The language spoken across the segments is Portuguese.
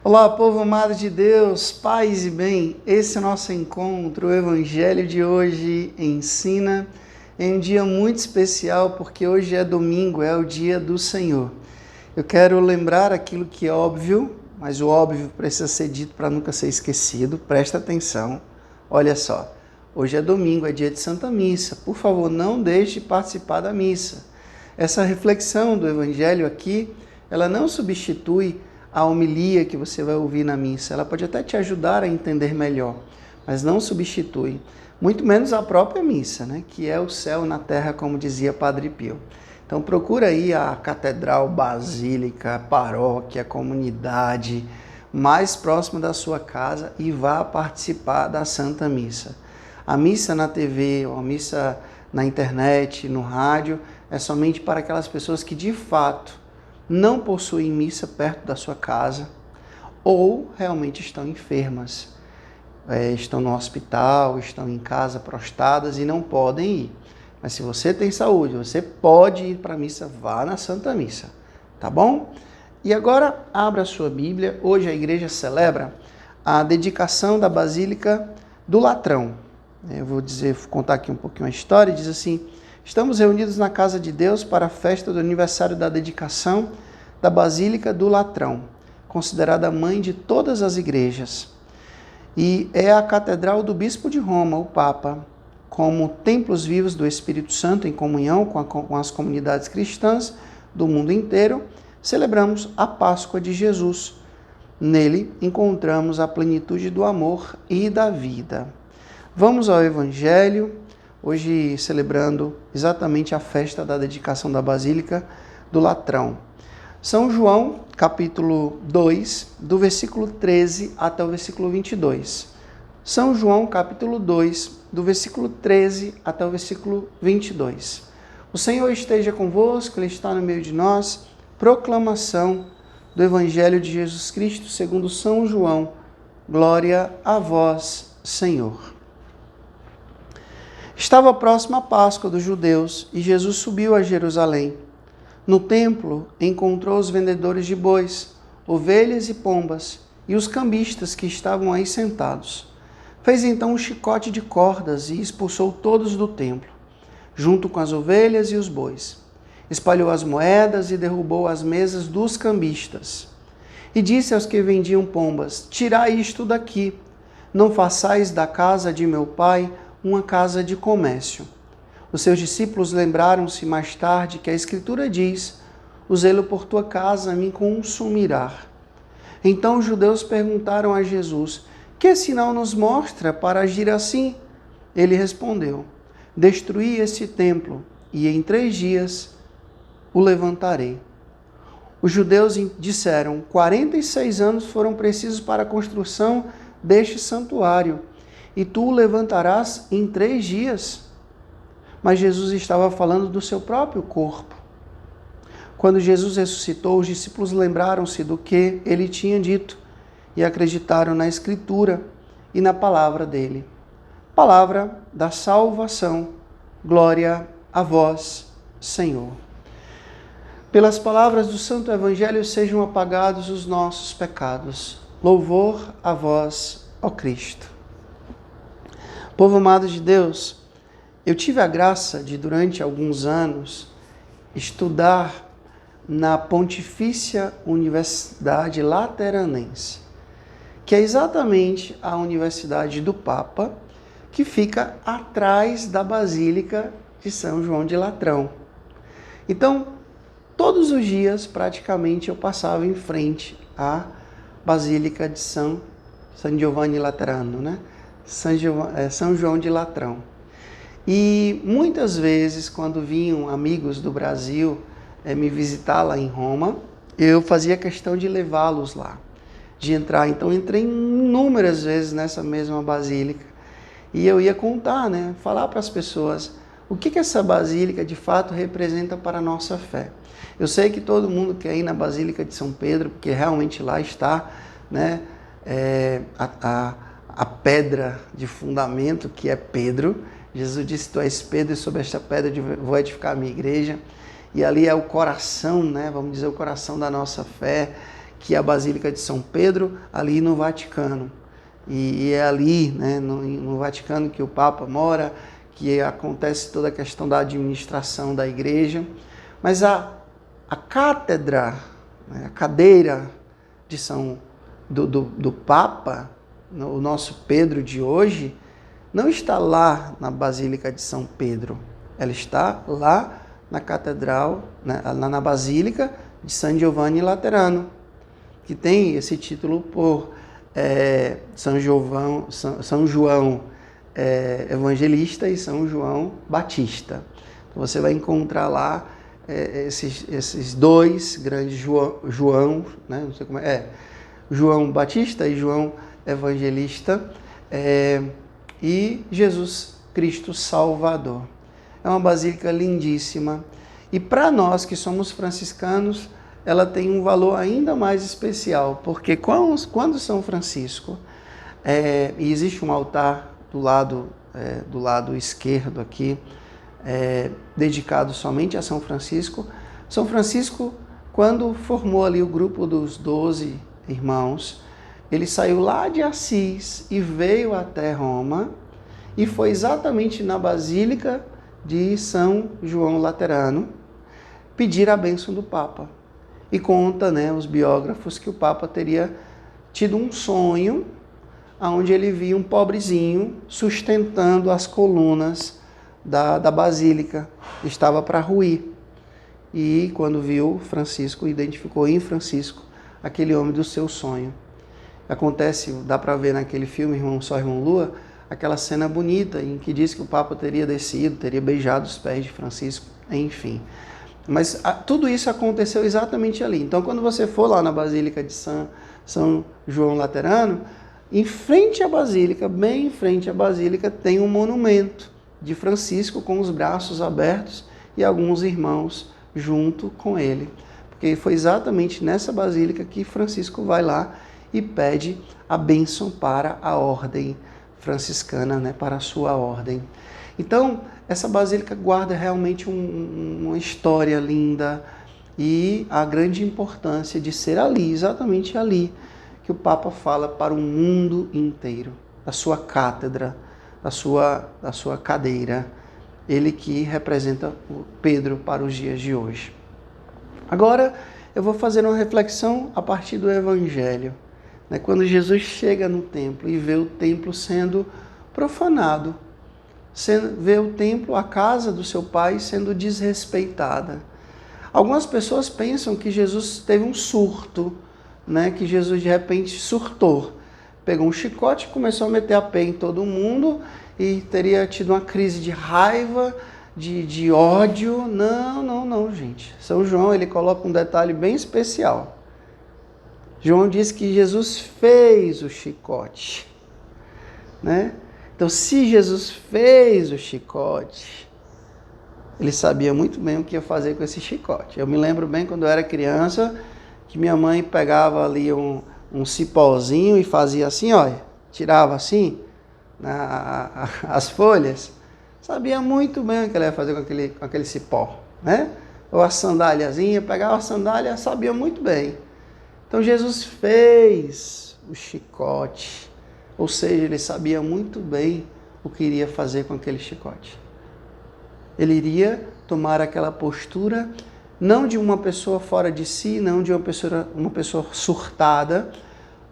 Olá, povo amado de Deus, paz e bem. Esse é o nosso encontro. O Evangelho de hoje ensina em um dia muito especial, porque hoje é domingo, é o dia do Senhor. Eu quero lembrar aquilo que é óbvio, mas o óbvio precisa ser dito para nunca ser esquecido. Presta atenção. Olha só, hoje é domingo, é dia de Santa Missa. Por favor, não deixe de participar da missa. Essa reflexão do Evangelho aqui, ela não substitui a homilia que você vai ouvir na missa. Ela pode até te ajudar a entender melhor, mas não substitui. Muito menos a própria missa, né? Que é o céu na terra, como dizia Padre Pio. Então procura aí a catedral, basílica, paróquia, comunidade mais próxima da sua casa e vá participar da Santa Missa. A missa na TV, ou a missa na internet, no rádio, é somente para aquelas pessoas que de fato não possuem missa perto da sua casa ou realmente estão enfermas, estão no hospital, estão em casa prostradas e não podem ir. Mas se você tem saúde, você pode ir para a missa, vá na Santa Missa, tá bom? E agora abra a sua Bíblia. Hoje a igreja celebra a dedicação da Basílica do Latrão. Eu vou contar aqui um pouquinho a história. Diz assim: estamos reunidos na casa de Deus para a festa do aniversário da dedicação da Basílica do Latrão, considerada a mãe de todas as igrejas. E é a catedral do Bispo de Roma, o Papa, como templos vivos do Espírito Santo em comunhão com as comunidades cristãs do mundo inteiro. Celebramos a Páscoa de Jesus. Nele encontramos a plenitude do amor e da vida. Vamos ao Evangelho, hoje celebrando exatamente a festa da dedicação da Basílica do Latrão. São João, capítulo 2, do versículo 13 até o versículo 22. São João, capítulo 2, do versículo 13 até o versículo 22. O Senhor esteja convosco, Ele está no meio de nós. Proclamação do Evangelho de Jesus Cristo segundo São João. Glória a vós, Senhor. Estava próxima a Páscoa dos judeus e Jesus subiu a Jerusalém. No templo encontrou os vendedores de bois, ovelhas e pombas e os cambistas que estavam aí sentados. Fez então um chicote de cordas e expulsou todos do templo, junto com as ovelhas e os bois. Espalhou as moedas e derrubou as mesas dos cambistas. E disse aos que vendiam pombas: tirai isto daqui, não façais da casa de meu pai uma casa de comércio. Os seus discípulos lembraram-se mais tarde que a Escritura diz: o zelo por tua casa me consumirá. Então os judeus perguntaram a Jesus: que sinal nos mostra para agir assim? Ele respondeu: destruí este templo e em 3 dias o levantarei. Os judeus disseram: 46 anos foram precisos para a construção deste santuário, e tu o levantarás em 3 dias? Mas Jesus estava falando do seu próprio corpo. Quando Jesus ressuscitou, os discípulos lembraram-se do que ele tinha dito e acreditaram na Escritura e na palavra dele. Palavra da salvação. Glória a vós, Senhor. Pelas palavras do Santo Evangelho sejam apagados os nossos pecados. Louvor a vós, ó Cristo. Povo amado de Deus, eu tive a graça de, durante alguns anos, estudar na Pontifícia Universidade Lateranense, que é exatamente a universidade do Papa, que fica atrás da Basílica de São João de Latrão. Então, todos os dias, praticamente, eu passava em frente à Basílica de São Giovanni Laterano, né? São João de Latrão. E muitas vezes, quando vinham amigos do Brasil me visitar lá em Roma, eu fazia questão de levá-los lá, de entrar. Então, entrei inúmeras vezes nessa mesma basílica. E eu ia contar, falar para as pessoas o que essa basílica de fato representa para a nossa fé. Eu sei que todo mundo quer ir na Basílica de São Pedro, porque realmente lá está a pedra de fundamento, que é Pedro. Jesus disse: tu és Pedro, e sobre esta pedra vou edificar a minha igreja. E ali é o coração, vamos dizer, o coração da nossa fé, que é a Basílica de São Pedro, ali no Vaticano. E é ali, né, no Vaticano, que o Papa mora, que acontece toda a questão da administração da igreja. Mas a cátedra, né, a cadeira de do Papa, o nosso Pedro de hoje, não está lá na Basílica de São Pedro. Ela está lá na Catedral, né, lá na Basílica de San Giovanni Laterano, que tem esse título por São João Evangelista e São João Batista. Então você vai encontrar lá esses dois grandes João, né, não sei como João Batista e João Evangelista, e Jesus Cristo Salvador. É uma basílica lindíssima. E para nós que somos franciscanos, ela tem um valor ainda mais especial, porque quando São Francisco, e existe um altar do lado esquerdo aqui, dedicado somente a São Francisco. São Francisco, quando formou ali o grupo dos 12 irmãos, ele saiu lá de Assis e veio até Roma, e foi exatamente na Basílica de São João Laterano pedir a bênção do Papa. E conta, né, os biógrafos, que o Papa teria tido um sonho onde ele via um pobrezinho sustentando as colunas da Basílica, estava para ruir. E quando viu Francisco, identificou em Francisco aquele homem do seu sonho. Acontece, dá para ver naquele filme Irmão Sol, Irmão Lua, aquela cena bonita em que diz que o Papa teria descido, teria beijado os pés de Francisco, enfim. Mas tudo isso aconteceu exatamente ali. Então, quando você for lá na Basílica de São João Laterano, em frente à Basílica, bem em frente à Basílica, tem um monumento de Francisco com os braços abertos e alguns irmãos junto com ele. Porque foi exatamente nessa Basílica que Francisco vai lá e pede a bênção para a ordem franciscana, né, para a sua ordem. Então, essa basílica guarda realmente uma história linda e a grande importância de ser ali, exatamente ali, que o Papa fala para o mundo inteiro, da sua cátedra, da sua cadeira, ele que representa o Pedro para os dias de hoje. Agora, eu vou fazer uma reflexão a partir do Evangelho. Quando Jesus chega no templo e vê o templo sendo profanado, vê o templo, a casa do seu pai, sendo desrespeitada. Algumas pessoas pensam que Jesus teve um surto, que Jesus de repente surtou. Pegou um chicote e começou a meter a pé em todo mundo e teria tido uma crise de raiva, de ódio. Não, gente. São João, ele coloca um detalhe bem especial. João diz que Jesus fez o chicote, né? Então, se Jesus fez o chicote, ele sabia muito bem o que ia fazer com esse chicote. Eu me lembro bem quando eu era criança, que minha mãe pegava ali um cipózinho e fazia assim, olha, tirava assim as folhas. Sabia muito bem o que ela ia fazer com aquele cipó, né? Ou a sandáliazinha, pegava a sandália, sabia muito bem. Então Jesus fez o chicote, ou seja, ele sabia muito bem o que iria fazer com aquele chicote. Ele iria tomar aquela postura, não de uma pessoa fora de si, não de uma pessoa surtada,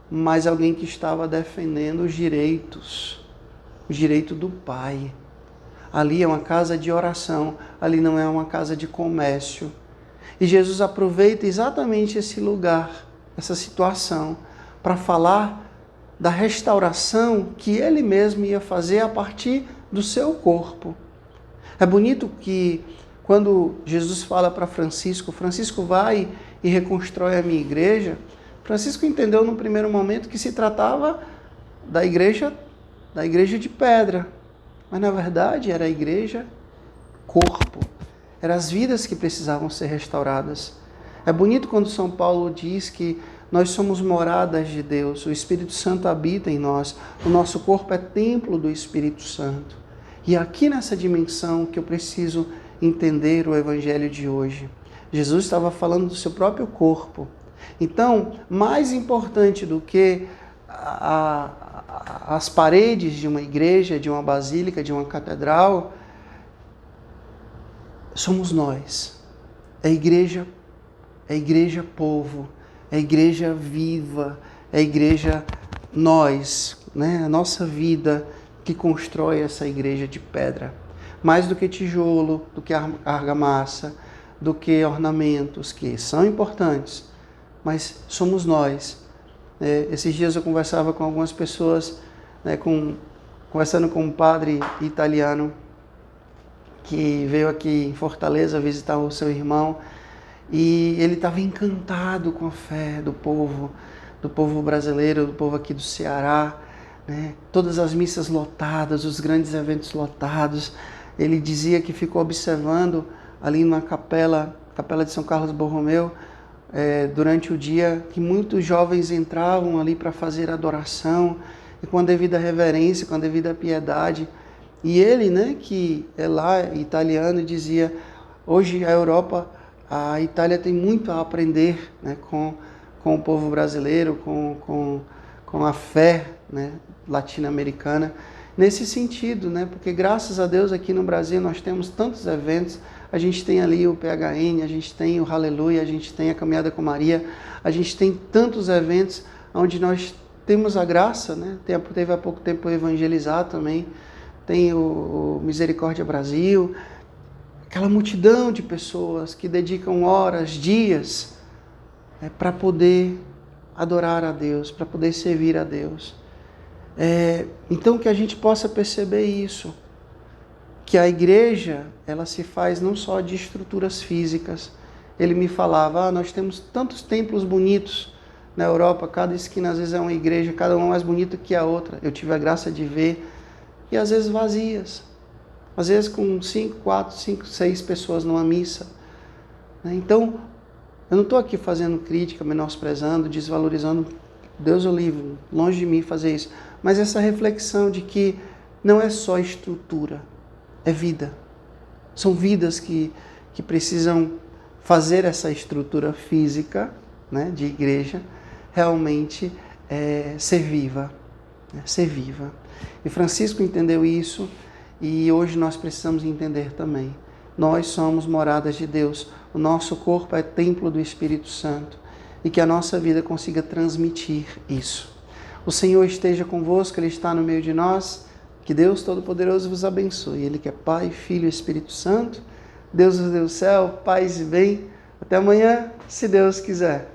mas alguém que estava defendendo os direitos, o direito do Pai. Ali é uma casa de oração, ali não é uma casa de comércio. E Jesus aproveita exatamente esse lugar, essa situação, para falar da restauração que ele mesmo ia fazer a partir do seu corpo. É bonito que quando Jesus fala para Francisco, Francisco vai e reconstrói a minha igreja, Francisco entendeu no primeiro momento que se tratava da igreja de pedra, mas na verdade era a igreja corpo, eram as vidas que precisavam ser restauradas. É bonito quando São Paulo diz que nós somos moradas de Deus, o Espírito Santo habita em nós, o nosso corpo é templo do Espírito Santo. E aqui nessa dimensão que eu preciso entender o Evangelho de hoje. Jesus estava falando do seu próprio corpo, Então, mais importante do que as paredes de uma igreja, de uma basílica, de uma catedral, somos nós. É igreja povo, é igreja viva, é igreja nós, né? A nossa vida que constrói essa igreja de pedra. Mais do que tijolo, do que argamassa, do que ornamentos, que são importantes, mas somos nós. Esses dias eu conversava com algumas pessoas, né, conversando com um padre italiano que veio aqui em Fortaleza visitar o seu irmão, e ele estava encantado com a fé do povo brasileiro, do povo aqui do Ceará, né? Todas as missas lotadas, os grandes eventos lotados. Ele dizia que ficou observando ali na capela de São Carlos Borromeu, durante o dia, que muitos jovens entravam ali para fazer adoração, e com a devida reverência, com a devida piedade. E ele, né, que é lá italiano, dizia: hoje a Europa, a Itália tem muito a aprender, né, com o povo brasileiro, com a fé, né, latino-americana, nesse sentido, né, porque graças a Deus aqui no Brasil nós temos tantos eventos. A gente tem ali o PHN, a gente tem o Aleluia, a gente tem a Caminhada com Maria, a gente tem tantos eventos onde nós temos a graça, né? Teve há pouco tempo o Evangelizar também, tem o Misericórdia Brasil, aquela multidão de pessoas que dedicam horas, dias, para poder adorar a Deus, para poder servir a Deus. Então que a gente possa perceber isso, que a igreja, ela se faz não só de estruturas físicas. Ele me falava: nós temos tantos templos bonitos na Europa, cada esquina às vezes é uma igreja, cada uma mais bonita que a outra. Eu tive a graça de ver, e às vezes vazias, às vezes com 5, 4, 5, 6 pessoas numa missa. Então, eu não estou aqui fazendo crítica, menosprezando, desvalorizando, Deus o livre, longe de mim fazer isso, mas essa reflexão de que não é só estrutura, é vida. São vidas que precisam fazer essa estrutura física, né, de igreja, realmente ser viva. Ser viva. E Francisco entendeu isso, e hoje nós precisamos entender também. Nós somos moradas de Deus, o nosso corpo é templo do Espírito Santo, e que a nossa vida consiga transmitir isso. O Senhor esteja convosco, Ele está no meio de nós. Que Deus Todo-Poderoso vos abençoe. Ele que é Pai, Filho e Espírito Santo. Deus nos dê o céu, paz e bem. Até amanhã, se Deus quiser.